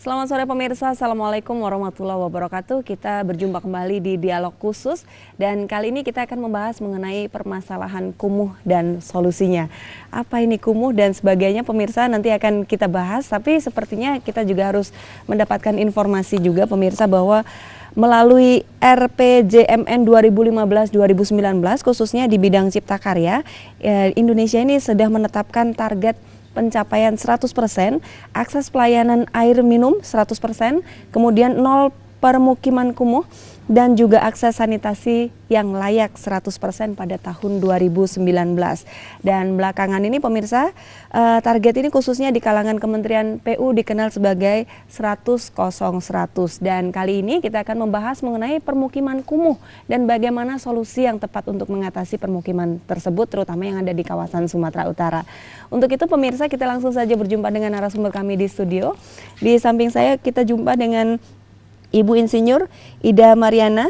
Selamat sore pemirsa, Assalamualaikum warahmatullahi wabarakatuh. Kita berjumpa kembali di Dialog Khusus dan kali ini kita akan membahas mengenai permasalahan kumuh dan solusinya. Apa ini kumuh dan sebagainya pemirsa nanti akan kita bahas, tapi sepertinya kita juga harus mendapatkan informasi juga pemirsa bahwa melalui RPJMN 2015-2019 khususnya di bidang cipta karya, Indonesia ini sudah menetapkan target pencapaian 100%, akses pelayanan air minum 100%, kemudian 0 permukiman kumuh, dan juga akses sanitasi yang layak 100% pada tahun 2019. Dan belakangan ini pemirsa, target ini khususnya di kalangan Kementerian PU dikenal sebagai 100-0-100. Dan kali ini kita akan membahas mengenai permukiman kumuh dan bagaimana solusi yang tepat untuk mengatasi permukiman tersebut, terutama yang ada di kawasan Sumatera Utara. Untuk itu pemirsa, kita langsung saja berjumpa dengan narasumber kami di studio. Di samping saya kita jumpa dengan Ibu Insinyur Ida Mariana,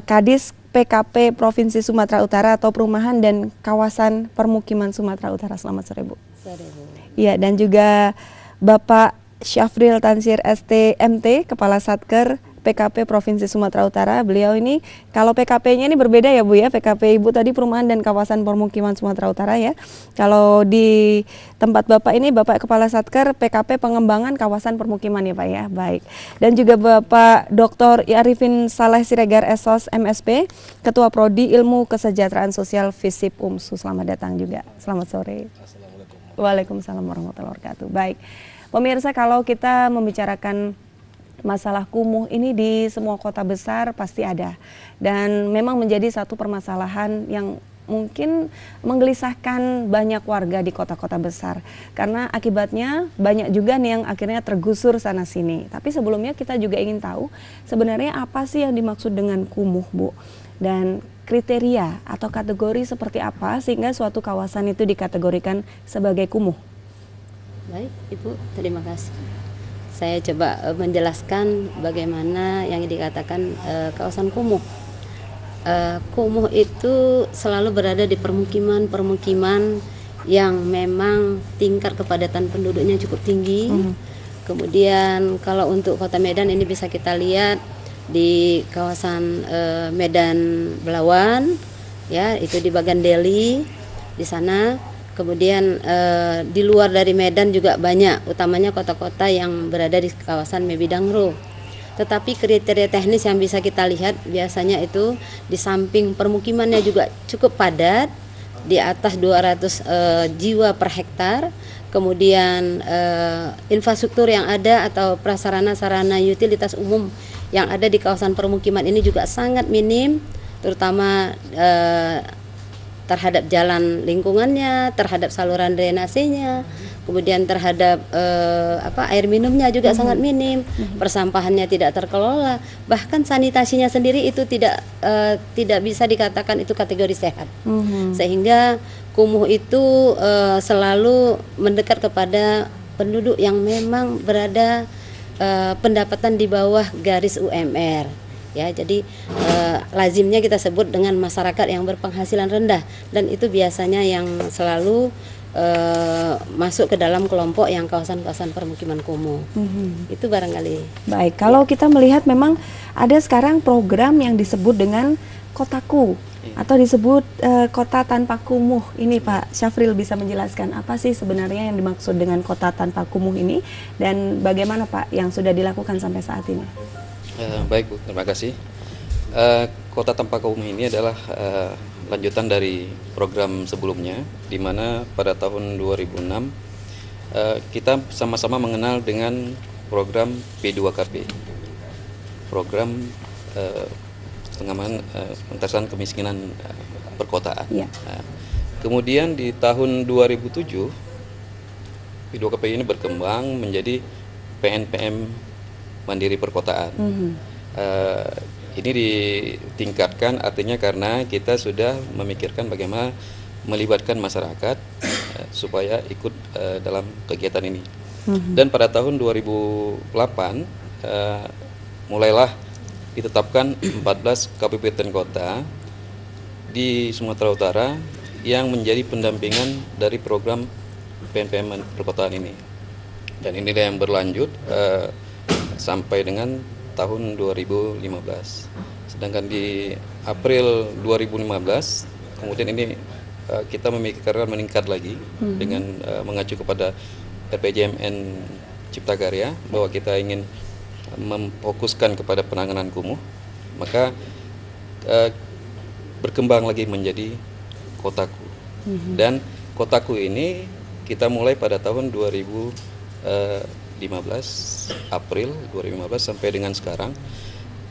Kadis PKP Provinsi Sumatera Utara atau Perumahan dan Kawasan Permukiman Sumatera Utara. Selamat sore, Bu. Sore, Bu. Ya, dan juga Bapak Syafril Tansir ST MT, Kepala Satker PKP Provinsi Sumatera Utara. Beliau ini kalau PKP-nya ini berbeda ya Bu ya, PKP Ibu tadi Perumahan dan Kawasan Permukiman Sumatera Utara ya. Kalau di tempat Bapak ini Bapak Kepala Satker PKP Pengembangan Kawasan Permukiman ya Pak ya, baik. Dan juga Bapak Dr. Arifin Saleh Siregar SOS MSP, Ketua Prodi Ilmu Kesejahteraan Sosial FISIP UMSU. Selamat datang juga, selamat sore. Assalamualaikum. Waalaikumsalam warahmatullahi wabarakatuh. Baik, pemirsa, kalau kita membicarakan masalah kumuh ini di semua kota besar pasti ada, dan memang menjadi satu permasalahan yang mungkin menggelisahkan banyak warga di kota-kota besar karena akibatnya banyak juga nih yang akhirnya tergusur sana sini. Tapi sebelumnya kita juga ingin tahu sebenarnya apa sih yang dimaksud dengan kumuh, Bu, dan kriteria atau kategori seperti apa sehingga suatu kawasan itu dikategorikan sebagai kumuh. Baik, Ibu, terima kasih. Saya coba menjelaskan bagaimana yang dikatakan kawasan kumuh. Kumuh itu selalu berada di permukiman-permukiman yang memang tingkat kepadatan penduduknya cukup tinggi. Kemudian kalau untuk Kota Medan ini bisa kita lihat di kawasan Medan Belawan, ya itu di Bagandeli di sana. Kemudian di luar dari Medan juga banyak, utamanya kota-kota yang berada di kawasan Mebidangro. Tetapi kriteria teknis yang bisa kita lihat biasanya itu di samping permukimannya juga cukup padat, di atas 200 jiwa per hektar. Kemudian infrastruktur yang ada atau prasarana-sarana utilitas umum yang ada di kawasan permukiman ini juga sangat minim, terutama terhadap jalan lingkungannya, terhadap saluran drainasenya, kemudian terhadap air minumnya juga sangat minim, persampahannya tidak terkelola, bahkan sanitasinya sendiri itu tidak bisa dikatakan itu kategori sehat. Sehingga kumuh itu selalu mendekat kepada penduduk yang memang berada pendapatan di bawah garis UMR. Ya, jadi lazimnya kita sebut dengan masyarakat yang berpenghasilan rendah, dan itu biasanya yang selalu masuk ke dalam kelompok yang kawasan-kawasan permukiman kumuh. Itu barangkali. Baik, kalau kita melihat memang ada sekarang program yang disebut dengan Kotaku atau disebut kota tanpa kumuh. Ini Pak Syafril bisa menjelaskan apa sih sebenarnya yang dimaksud dengan kota tanpa kumuh ini dan bagaimana Pak yang sudah dilakukan sampai saat ini? Baik Bu, terima kasih. Kota tanpa kumuh ini adalah lanjutan dari program sebelumnya, di mana pada tahun 2006 kita sama-sama mengenal dengan program P2KP, program pengamanan pengentasan kemiskinan perkotaan. Ya. Kemudian di tahun 2007 P2KP ini berkembang menjadi PNPM Mandiri Perkotaan. Ini ditingkatkan artinya karena kita sudah memikirkan bagaimana melibatkan masyarakat supaya ikut dalam kegiatan ini. Dan pada tahun 2008 mulailah ditetapkan 14 kabupaten kota di Sumatera Utara yang menjadi pendampingan dari program PNPM Perkotaan ini. Dan ini yang berlanjut sampai dengan tahun 2015. Sedangkan di April 2015 kemudian ini kita memikirkan meningkat lagi dengan mengacu kepada RPJMN Cipta Karya bahwa kita ingin memfokuskan kepada penanganan kumuh, maka berkembang lagi menjadi Kotaku. Dan Kotaku ini kita mulai pada tahun 2015 April 2015 sampai dengan sekarang,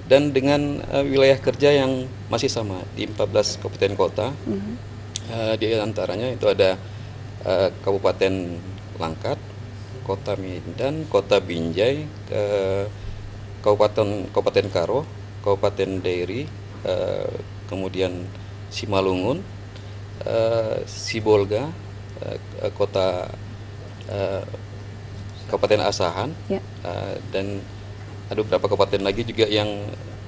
dan dengan wilayah kerja yang masih sama di 14 kabupaten kota. Di antaranya itu ada Kabupaten Langkat, Kota Medan, Kota Binjai, Kabupaten Karo, Kabupaten Dairi, kemudian Simalungun, Sibolga, Kota Kabupaten Asahan, dan ada beberapa kabupaten lagi juga yang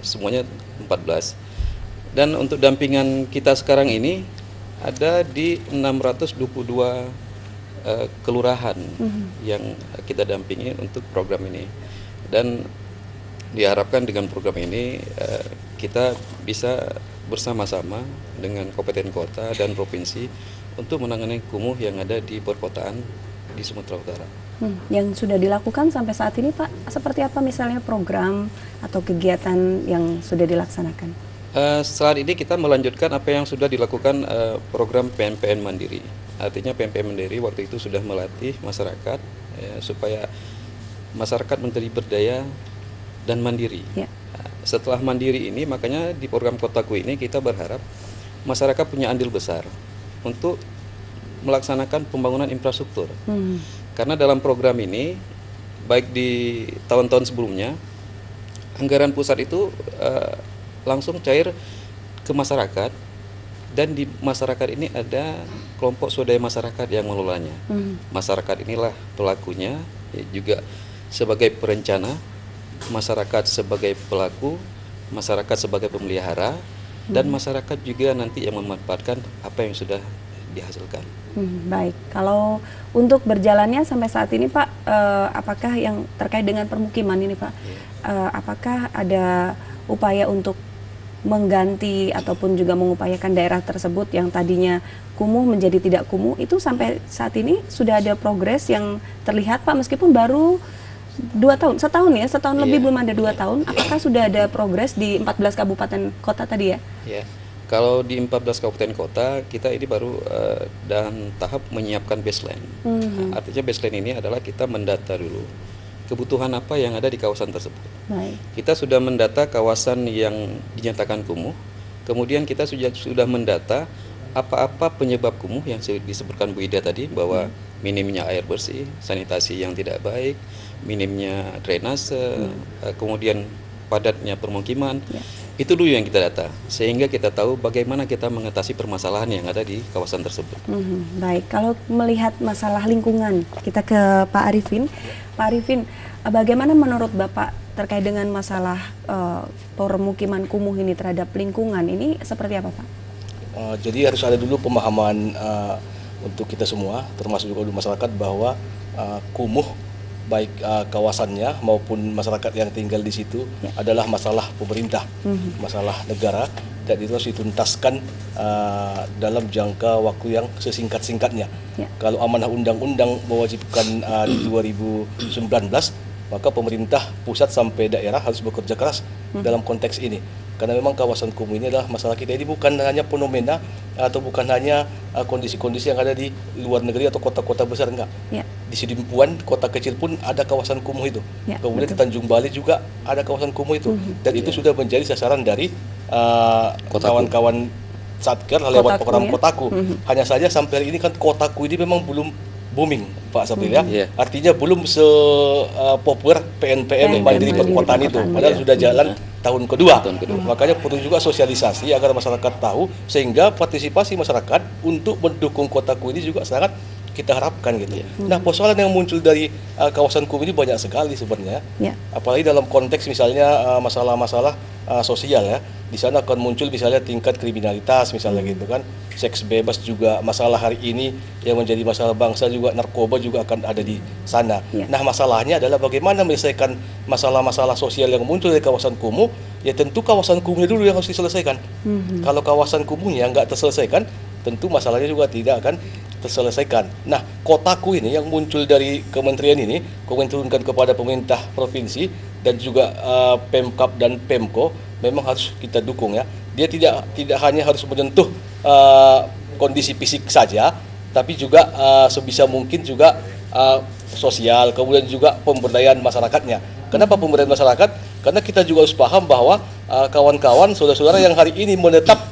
semuanya 14. Dan untuk dampingan kita sekarang ini ada di 622 kelurahan yang kita dampingi untuk program ini. Dan diharapkan dengan program ini kita bisa bersama-sama dengan kabupaten kota dan provinsi untuk menangani kumuh yang ada di perkotaan di Sumatera Utara. Yang sudah dilakukan sampai saat ini Pak, seperti apa misalnya program atau kegiatan yang sudah dilaksanakan? Saat ini kita melanjutkan apa yang sudah dilakukan program PMPN Mandiri. Artinya PMPN Mandiri waktu itu sudah melatih masyarakat supaya masyarakat menjadi berdaya dan mandiri. Setelah mandiri ini, makanya di program Kotaku ini kita berharap masyarakat punya andil besar untuk melaksanakan pembangunan infrastruktur. Karena dalam program ini, baik di tahun-tahun sebelumnya, anggaran pusat itu langsung cair ke masyarakat, dan di masyarakat ini ada kelompok swadaya masyarakat yang mengelolanya. Masyarakat inilah pelakunya, juga sebagai perencana, masyarakat sebagai pelaku, masyarakat sebagai pemelihara, dan masyarakat juga nanti yang memanfaatkan apa yang sudah dihasilkan. Baik, kalau untuk berjalannya sampai saat ini Pak, apakah yang terkait dengan permukiman ini Pak, apakah ada upaya untuk mengganti ataupun juga mengupayakan daerah tersebut yang tadinya kumuh menjadi tidak kumuh, itu sampai saat ini sudah ada progres yang terlihat Pak, meskipun baru 2 tahun, setahun lebih, belum ada 2 tahun, apakah sudah ada progres di 14 kabupaten kota tadi ya? Kalau di 14 kabupaten kota, kita ini baru dalam tahap menyiapkan baseline. Artinya baseline ini adalah kita mendata dulu kebutuhan apa yang ada di kawasan tersebut. Kita sudah mendata kawasan yang dinyatakan kumuh, kemudian kita sudah mendata apa-apa penyebab kumuh yang disebutkan Bu Ida tadi, bahwa minimnya air bersih, sanitasi yang tidak baik, minimnya drainase, kemudian padatnya permukiman. Itu dulu yang kita data, sehingga kita tahu bagaimana kita mengatasi permasalahan yang ada di kawasan tersebut. Baik, kalau melihat masalah lingkungan, kita ke Pak Arifin. Pak Arifin, bagaimana menurut Bapak terkait dengan masalah permukiman kumuh ini terhadap lingkungan, ini seperti apa Pak? Jadi harus ada dulu pemahaman untuk kita semua, termasuk juga di masyarakat, bahwa kumuh baik kawasannya maupun masyarakat yang tinggal di situ adalah masalah pemerintah, masalah negara, dan itu harus dituntaskan dalam jangka waktu yang sesingkat-singkatnya. Kalau amanah undang-undang mewajibkan di 2019, maka pemerintah pusat sampai daerah harus bekerja keras dalam konteks ini. Karena memang kawasan kumuh ini adalah masalah kita. Ini bukan hanya fenomena atau bukan hanya kondisi-kondisi yang ada di luar negeri atau kota-kota besar, enggak. Di Sidimpuan, kota kecil pun ada kawasan kumuh itu. Kemudian di Tanjung Balai juga ada kawasan kumuh itu. Dan itu sudah menjadi sasaran dari kawan-kawan Satker lewat program Kotaku. Hanya saja sampai hari ini kan Kotaku ini memang belum booming, Pak Sabril ya. Artinya belum populer PNPM Mandiri Perkotaan itu. Padahal sudah jalan tahun kedua. Makanya perlu juga sosialisasi agar masyarakat tahu, sehingga partisipasi masyarakat untuk mendukung Kotaku ini juga sangat kita harapkan gitu. Nah, persoalan yang muncul dari kawasan kumuh ini banyak sekali sebenarnya. Apalagi dalam konteks misalnya masalah-masalah sosial ya. Di sana akan muncul misalnya tingkat kriminalitas misalnya gitu kan, seks bebas juga masalah hari ini yang menjadi masalah bangsa juga, narkoba juga akan ada di sana. Ya. Nah masalahnya adalah bagaimana menyelesaikan masalah-masalah sosial yang muncul dari kawasan kumuh. Ya tentu kawasan kumuhnya dulu yang harus diselesaikan. Kalau kawasan kumuhnya nggak terselesaikan, tentu masalahnya juga tidak akan terselesaikan. Nah, kotaku ini yang muncul dari kementerian ini, kemudian turunkan kepada pemerintah provinsi dan juga Pemkab dan Pemko, memang harus kita dukung ya. Dia tidak hanya harus menyentuh kondisi fisik saja, tapi juga sebisa mungkin juga sosial, kemudian juga pemberdayaan masyarakatnya. Kenapa pemberdayaan masyarakat? Karena kita juga harus paham bahwa kawan-kawan, saudara-saudara yang hari ini menetap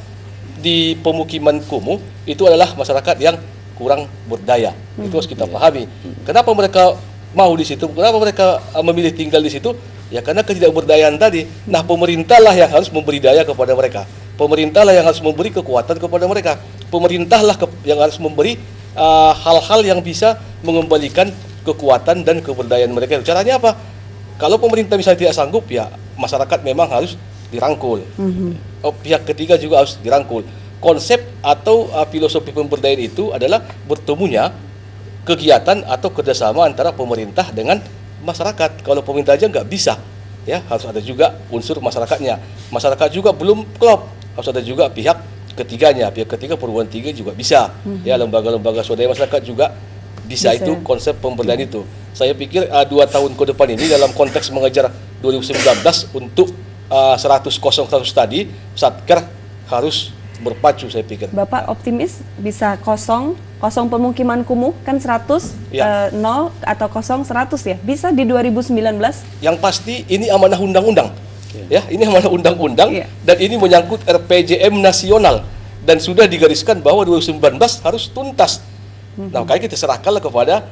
di pemukiman kumuh itu adalah masyarakat yang kurang berdaya. Itu harus kita pahami. Kenapa mereka mau di situ? Kenapa mereka memilih tinggal di situ? Ya karena ketidakberdayaan tadi. Nah, pemerintahlah yang harus memberi daya kepada mereka. Pemerintahlah yang harus memberi kekuatan kepada mereka. Pemerintahlah yang harus memberi hal-hal yang bisa mengembalikan kekuatan dan keberdayaan mereka. Caranya apa? Kalau pemerintah misalnya tidak sanggup, ya masyarakat memang harus dirangkul. Pihak ketiga juga harus dirangkul. Konsep atau filosofi pemberdayaan itu adalah bertemunya kegiatan atau kerjasama antara pemerintah dengan masyarakat. Kalau pemerintah aja nggak bisa, ya harus ada juga unsur masyarakatnya. Masyarakat juga belum klop, harus ada juga pihak ketiganya. Pihak ketiga perguruan tinggi juga bisa, ya lembaga-lembaga swadaya masyarakat juga bisa. Itu konsep pemberdayaan itu. Saya pikir 2 tahun ke depan ini dalam konteks mengejar 2019 untuk 100 tadi, Satker harus berpacu, saya pikir. Bapak optimis bisa kosong pemukiman kumuh kan 100, Ya. 0 atau kosong 100 ya? Bisa di 2019? Yang pasti ini amanah undang-undang. Ya, ini amanah undang-undang Iya. dan ini menyangkut RPJM nasional dan sudah digariskan bahwa 2019 harus tuntas. Nah, makanya kita serahkanlah kepada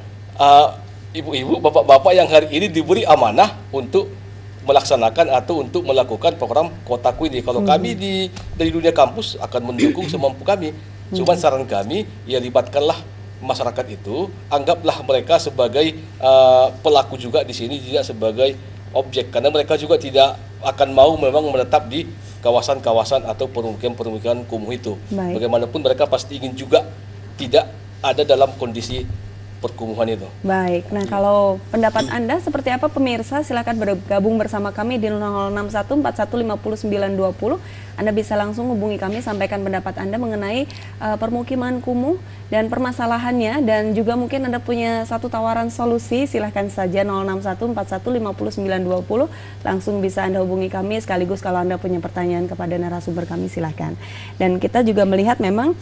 ibu-ibu, bapak-bapak yang hari ini diberi amanah untuk melaksanakan atau untuk melakukan program Kotaku ini. Kalau kami dari dunia kampus akan mendukung semampu kami. Cuman saran kami, ya libatkanlah masyarakat itu, anggaplah mereka sebagai pelaku juga di sini, tidak sebagai objek, karena mereka juga tidak akan mau memang menetap di kawasan-kawasan atau permukiman-permukiman kumuh itu. Baik. Bagaimanapun mereka pasti ingin juga tidak ada dalam kondisi perkumuhan itu. Baik, nah kalau pendapat Anda seperti apa pemirsa, silakan bergabung bersama kami di 061415920. Anda bisa langsung hubungi kami, sampaikan pendapat Anda mengenai permukiman kumuh dan permasalahannya, dan juga mungkin Anda punya satu tawaran solusi, silahkan saja 061415920. Langsung bisa Anda hubungi kami, sekaligus kalau Anda punya pertanyaan kepada narasumber kami silahkan. Dan kita juga melihat memang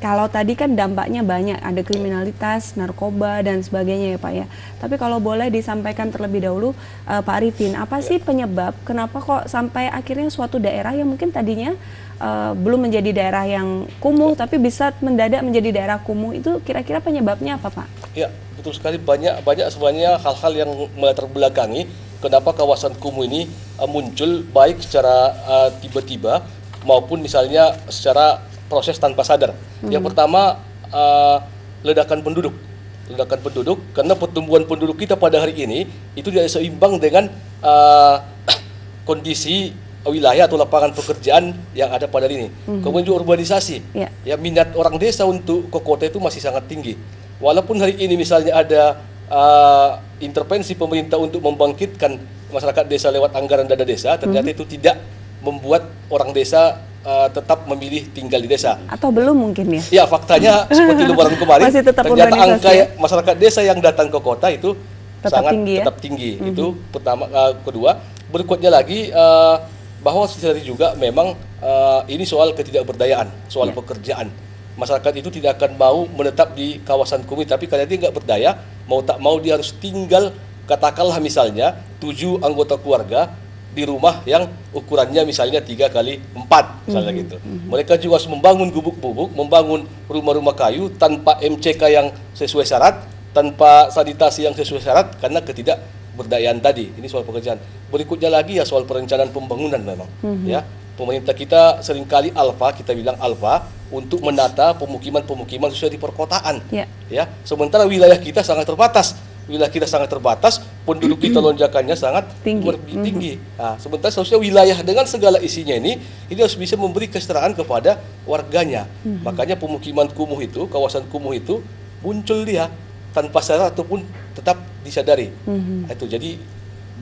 kalau tadi kan dampaknya banyak, ada kriminalitas, narkoba, dan sebagainya ya Pak ya. Tapi kalau boleh disampaikan terlebih dahulu Pak Arifin, apa sih penyebab kenapa kok sampai akhirnya suatu daerah yang mungkin tadinya belum menjadi daerah yang kumuh, tapi bisa mendadak menjadi daerah kumuh, itu kira-kira penyebabnya apa Pak? Ya, betul sekali, banyak sebenarnya hal-hal yang melatar belakangi kenapa kawasan kumuh ini muncul, baik secara tiba-tiba maupun misalnya secara proses tanpa sadar. Yang pertama, ledakan penduduk, karena pertumbuhan penduduk kita pada hari ini itu tidak seimbang dengan kondisi wilayah atau lapangan pekerjaan yang ada pada hari ini. Kemudian juga urbanisasi. Ya, minat orang desa untuk ke kota itu masih sangat tinggi. Walaupun hari ini misalnya ada intervensi pemerintah untuk membangkitkan masyarakat desa lewat anggaran dana desa, ternyata itu tidak membuat orang desa tetap memilih tinggal di desa. Atau belum mungkin ya? Ya, faktanya seperti lebaran kemarin, ternyata angka masyarakat desa yang datang ke kota itu tetap tinggi. Itu pertama. Kedua, berikutnya lagi bahwa tadi juga memang ini soal ketidakberdayaan, soal pekerjaan. Masyarakat itu tidak akan mau menetap di kawasan kumuh, tapi karena dia nggak berdaya, mau tak mau dia harus tinggal, katakanlah misalnya 7 anggota keluarga di rumah yang ukurannya misalnya 3x4 misalnya gitu. Mereka juga harus membangun gubuk-gubuk, membangun rumah-rumah kayu tanpa MCK yang sesuai syarat, tanpa sanitasi yang sesuai syarat, karena ketidakberdayaan tadi. Ini soal pekerjaan. Berikutnya lagi ya soal perencanaan pembangunan memang. Ya, pemerintah kita seringkali kita bilang alfa untuk menata pemukiman-pemukiman sesuai di perkotaan. Ya, sementara wilayah kita sangat terbatas. wilayah kita sangat terbatas, penduduk kita lonjakannya sangat tinggi. Nah, sementara seharusnya wilayah dengan segala isinya ini harus bisa memberi kesetaraan kepada warganya. Makanya pemukiman kumuh itu, kawasan kumuh itu muncul dia tanpa sadar ataupun tetap disadari. Itu jadi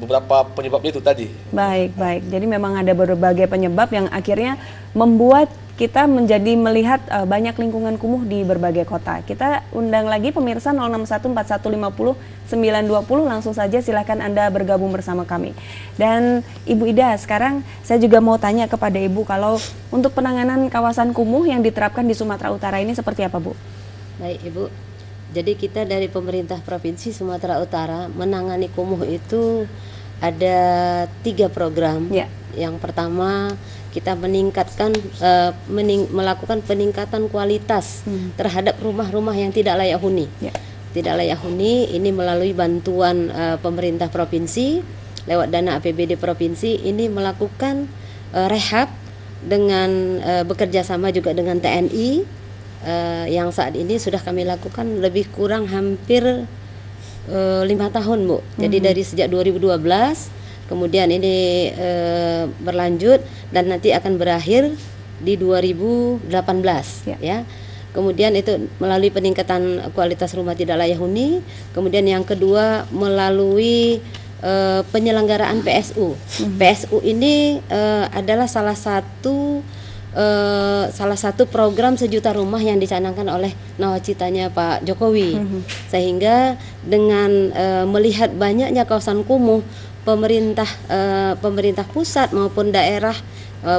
beberapa penyebabnya itu tadi. Baik, baik. Jadi memang ada berbagai penyebab yang akhirnya membuat kita menjadi melihat banyak lingkungan kumuh di berbagai kota. Kita undang lagi pemirsa 0614150 920, langsung saja silahkan Anda bergabung bersama kami. Dan Ibu Ida, sekarang saya juga mau tanya kepada Ibu, kalau untuk penanganan kawasan kumuh yang diterapkan di Sumatera Utara ini seperti apa, Bu? Baik Ibu, jadi kita dari pemerintah Provinsi Sumatera Utara menangani kumuh itu ada 3 program. Ya. Yang pertama kita meningkatkan melakukan peningkatan kualitas terhadap rumah-rumah yang tidak layak huni. Ya. Tidak layak huni ini melalui bantuan pemerintah provinsi lewat dana APBD provinsi ini melakukan rehab dengan bekerja sama juga dengan TNI yang saat ini sudah kami lakukan lebih kurang hampir 5 tahun, Bu. Jadi dari sejak 2012 kemudian ini berlanjut dan nanti akan berakhir di 2018 ya. Kemudian itu melalui peningkatan kualitas rumah tidak layak huni. Kemudian yang kedua melalui penyelenggaraan PSU. PSU ini adalah salah satu program sejuta rumah yang dicanangkan oleh nawacitanya Pak Jokowi. Sehingga dengan melihat banyaknya kawasan kumuh, pemerintah pusat maupun daerah,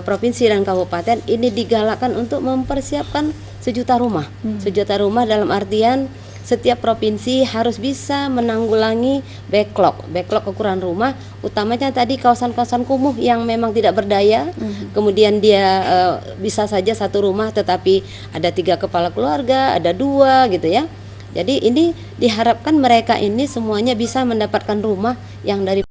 provinsi dan kabupaten ini digalakkan untuk mempersiapkan sejuta rumah. Sejuta rumah dalam artian setiap provinsi harus bisa menanggulangi backlog kekurangan rumah, utamanya tadi kawasan-kawasan kumuh yang memang tidak berdaya. Kemudian dia bisa saja satu rumah tetapi ada 3 kepala keluarga, ada 2 gitu ya. Jadi ini diharapkan mereka ini semuanya bisa mendapatkan rumah yang dari